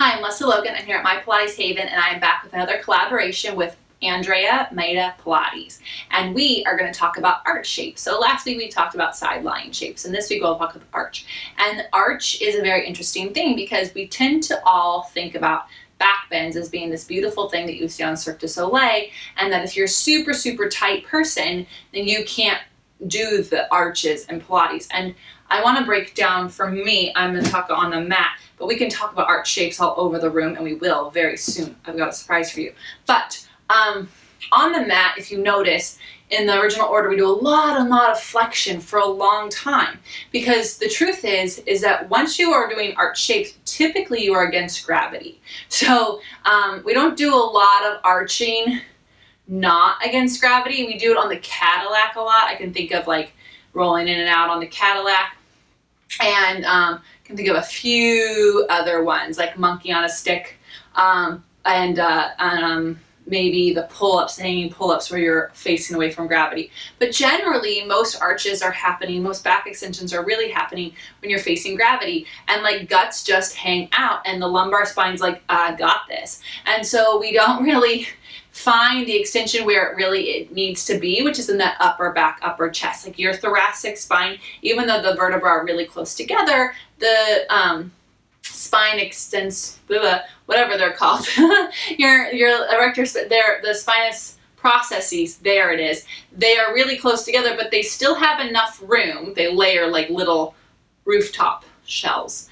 Hi, I'm Lesley Logan. I'm here at My Pilates Haven, and I'm back with another collaboration with Andrea Maida Pilates. And we are going to talk about arch shapes. So last week we talked about side lying shapes, and this week we'll talk about arch. And the arch is a very interesting thing because we tend to all think about back bends as being this beautiful thing that you see on Cirque du Soleil, and that if you're a super, super tight person, then you can't do the arches in Pilates. And I want to break down, for me, I'm going to talk on the mat, but we can talk about arch shapes all over the room, and we will very soon. I've got a surprise for you. But on the mat, if you notice, in the original order, we do a lot of flexion for a long time, because the truth is that once you are doing arch shapes, typically you are against gravity. So we don't do a lot of arching not against gravity. We do it on the Cadillac a lot. I can think of like rolling in and out on the Cadillac, and can think of a few other ones like monkey on a stick, maybe the pull-ups, hanging pull-ups where you're facing away from gravity. But generally, most arches are happening, most back extensions are really happening when you're facing gravity, and like guts just hang out and the lumbar spine's like, I got this. And so we don't really find the extension where it needs to be, which is in that upper back, upper chest. Like your thoracic spine, even though the vertebrae are really close together, the spine extends, whatever they're called, your erector, the spinous processes, there it is. They are really close together, but they still have enough room. They layer like little rooftop shells.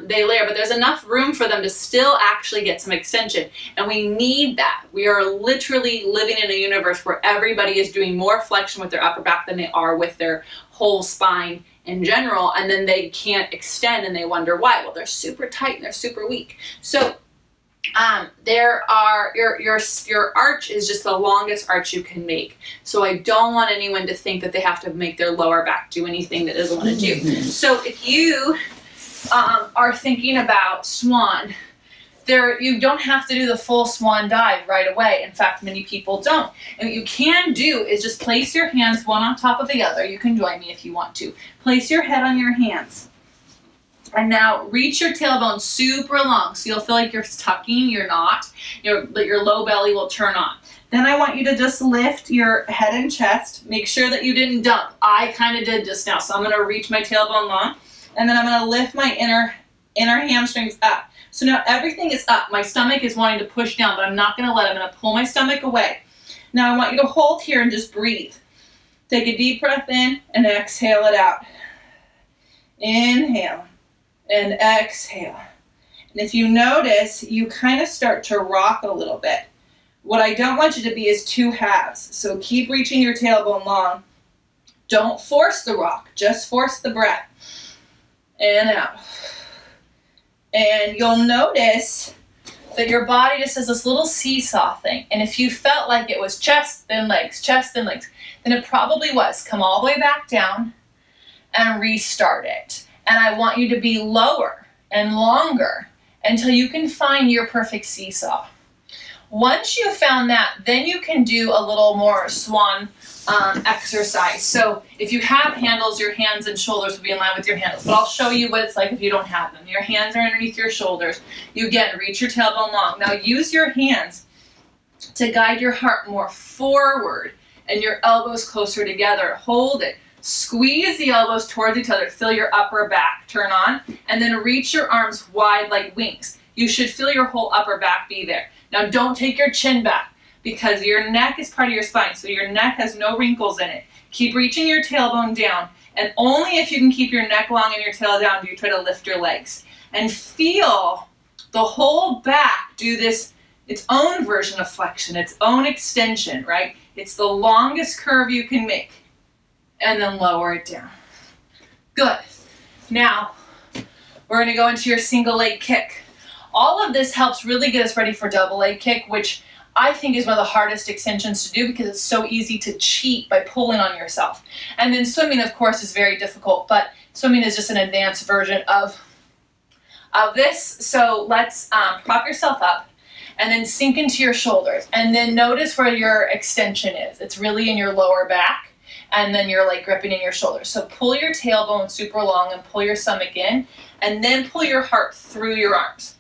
They layer, but there's enough room for them to still actually get some extension. And we need that. We are literally living in a universe where everybody is doing more flexion with their upper back than they are with their whole spine in general, and then they can't extend and they wonder why. Well, they're super tight and they're super weak. So your arch is just the longest arch you can make. So I don't want anyone to think that they have to make their lower back do anything that it doesn't want to do. So if you are thinking about swan, you don't have to do the full swan dive right away. In fact, many people don't. And what you can do is just place your hands one on top of the other. You can join me if you want to. Place your head on your hands. And now reach your tailbone super long, so you'll feel like you're tucking, you're not. Your low belly will turn on. Then I want you to just lift your head and chest. Make sure that you didn't dump. I kind of did just now, so I'm going to reach my tailbone long, and then I'm going to lift my inner hamstrings up. So now everything is up. My stomach is wanting to push down, but I'm not going to let it. I'm going to pull my stomach away. Now I want you to hold here and just breathe. Take a deep breath in and exhale it out. Inhale and exhale. And if you notice, you kind of start to rock a little bit. What I don't want you to be is two halves. So keep reaching your tailbone long. Don't force the rock, just force the breath. And out. And you'll notice that your body just does this little seesaw thing. And if you felt like it was chest, then legs, then it probably was. Come all the way back down and restart it. And I want you to be lower and longer until you can find your perfect seesaw. Once you've found that, then you can do a little more swan exercise. So if you have handles, your hands and shoulders will be in line with your handles. But I'll show you what it's like if you don't have them. Your hands are underneath your shoulders. You again reach your tailbone long. Now use your hands to guide your heart more forward and your elbows closer together. Hold it. Squeeze the elbows towards each other. Feel your upper back turn on, and then reach your arms wide like wings. You should feel your whole upper back be there. Now don't take your chin back, because your neck is part of your spine, so your neck has no wrinkles in it. Keep reaching your tailbone down, and only if you can keep your neck long and your tail down do you try to lift your legs. And feel the whole back do this, its own version of flexion, its own extension, right? It's the longest curve you can make. And then lower it down. Good. Now, we're going to go into your single leg kick. All of this helps really get us ready for double leg kick, which I think is one of the hardest extensions to do because it's so easy to cheat by pulling on yourself. And then swimming, of course, is very difficult, but swimming is just an advanced version of this. So let's prop yourself up and then sink into your shoulders. And then notice where your extension is. It's really in your lower back. And then you're like gripping in your shoulders. So pull your tailbone super long and pull your stomach in, and then pull your heart through your arms.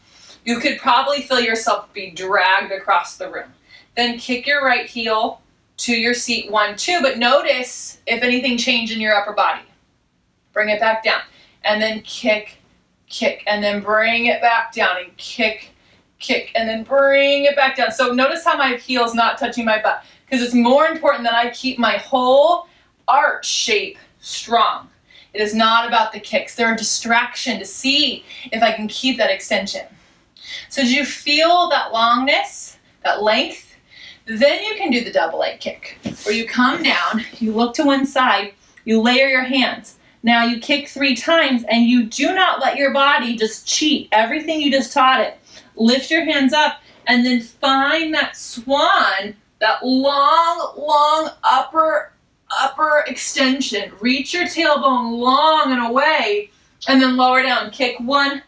You could probably feel yourself be dragged across the room. Then kick your right heel to your seat, 1, 2, but notice if anything changed in your upper body. Bring it back down, and then kick, kick, and then bring it back down, and kick, kick, and then bring it back down. So notice how my heel's not touching my butt, because it's more important that I keep my whole arch shape strong. It is not about the kicks. They're a distraction to see if I can keep that extension. So do you feel that longness, that length? Then you can do the double leg kick, where you come down, you look to one side, you layer your hands. Now you kick 3 times, and you do not let your body just cheat everything you just taught it. Lift your hands up, and then find that swan, that long, long upper extension. Reach your tailbone long and away, and then lower down. Kick 1,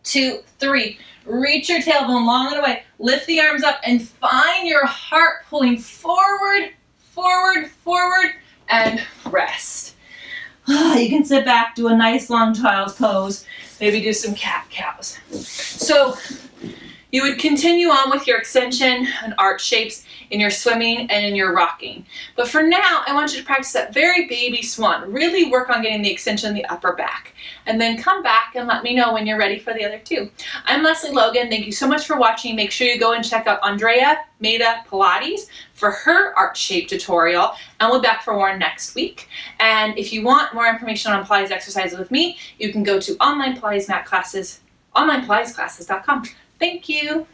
2, 3. Reach your tailbone long and away. Lift the arms up and find your heart pulling forward, forward, forward, and rest. You can sit back, do a nice long child's pose, maybe do some cat-cows. So you would continue on with your extension and arch shapes in your swimming and in your rocking. But for now, I want you to practice that very baby swan. Really work on getting the extension in the upper back. And then come back and let me know when you're ready for the other 2. I'm Lesley Logan. Thank you so much for watching. Make sure you go and check out Andrea Maida Pilates for her arch shape tutorial. And we'll be back for more next week. And if you want more information on Pilates exercises with me, you can go to onlinepilatesclasses.com. Thank you.